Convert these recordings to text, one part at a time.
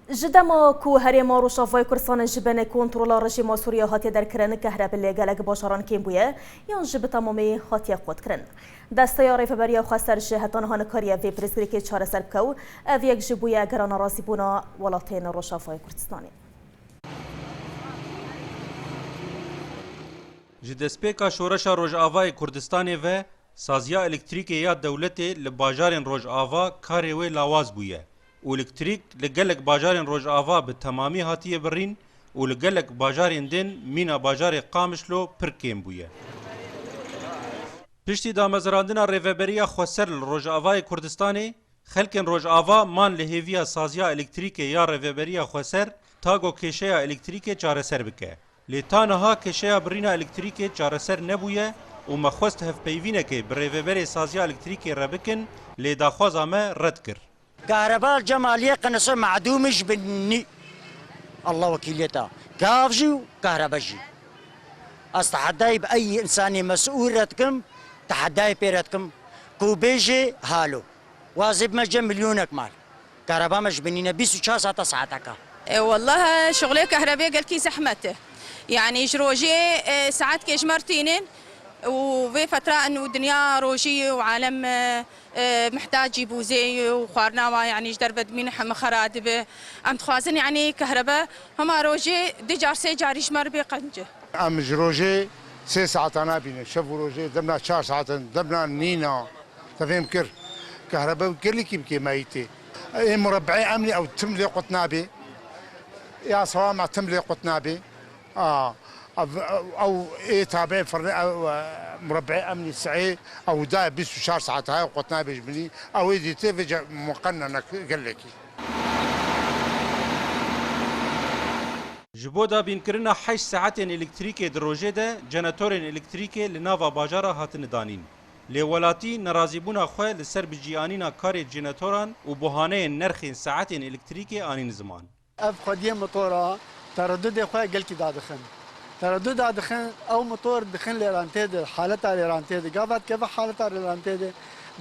جدما کو هرما روشافای کردستان جبن کنترل رژیم سوریه هاتی در کرن کهرب لگلگ باشاران کیم بویه یان جب تمامی هاتی خود کرن دسته ریفبری خاصر جهتان هانکاری وی پرسکری که چهار سر بکو او یک جبویه گران راسی بونا ولاتین روشافای کردستانی جدسپیکا شورشا روجاوای کردستان و سازیا الکتریکی یا دولتی لباجارن روجاوا کاری وی لاواز بویه و الکتریک لگلک باجارن روجاوا به تمامی هاتیه برین و لگلک باجارن دین مینا باجار قامشلو پرکیم بویه پشتی دامزراندنا ریوبریا خوسر روجاوای کردستانی خلکن روجاوا مان لهویا سازیا الکتریکی یا ریوبریا خوسر تاگو کشیا الکتریکی چاره سر بکه لیتانها کشیا برینا الکتریکی چاره سر نبویه و مخواست هف پیوینه که بریوبری سازیا الکتریکی ربکن لیداخوازا ما رد کر كهرباء الجمالية قنصة معدومش بالني الله وكيلتها كافجي وكهرباجي استحداي بأي إنسان مسؤول رتكم تحداي بيرتكم كوبيجي هالو واجب مجا مليونك مال كهرباء مش بنينا 24 ساعة ساعتك والله شغلي كهرباء قال كي زحمته يعني جروجي ساعات كيش مرتينين وفي فترة انه الدنيا روجية وعالم محتاج يبو زي وخارنا يعني جدر بدمين حما خرادبه ام تخوازن يعني كهرباء هما روجي دجار سي جاري شمر بقنجه ام جروجي 6 ساعات انا بينا شافوا روجي دمنا 4 ساعات دمنا نينا تفهم كر كهرباء كل كي مايتي مربعي امني او تملي قطنابي يا صوامع تملي قطنابي او ايه تابع مربعي امني سعي او دا 24 ساعه هاي قطنا بجبني او يدي تيفج مقننه قال لك جبودا بينكرنا 8 ساعات الكتريكي دروجه ده جنراتورين الكتريكي لنافا باجارا هاتن دانين لولاتي نرازيبونا خو لسر بجيانينا كاري جنراتوران وبهانه نرخ ساعات الكتريكي انين زمان اف قديم موتورا تردد خو قال كي دادخن تردد دخن او موتور دخن لرانتيد حالتها لرانتيد قابت كيف حالتها لرانتيد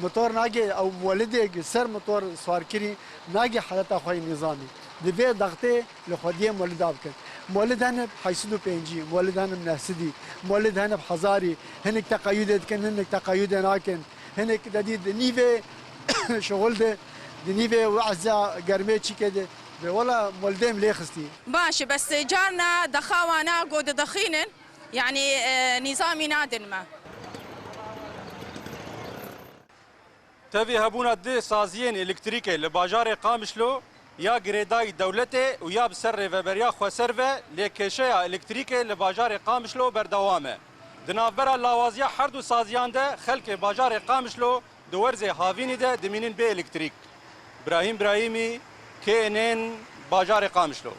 موتور ناجي او مولد سر موتور سواركري ناجي حالتها خوي نظامي دبي ضغطي لخديه مولد ابكن مولد هنا بحيسدو بينجي مولد هنا مناسدي مولد هنا بحزاري هنك تقيد كان هنك تقيد هناكن هنك جديد نيفي شغل ده نيفي وعزا قرميتشي كده والله مولدين ليه خستي ماشي بس جارنا دخاوانا قود دخينن يعني نظامي نادن ما تبي هبونا دي سازيين الكتريكي لباجار قامشلو يا جريداي دولتي ويا بسر ريفبريا خو سيرفي لكيشيا الكتريكي لباجار قامشلو بردوامه دنافبرا لاوازيا حردو سازيان ده خلق باجار قامشلو دورزي هافيني ده دمينين بي الكتريك ابراهيم ابراهيمي كينين باجار قامشلو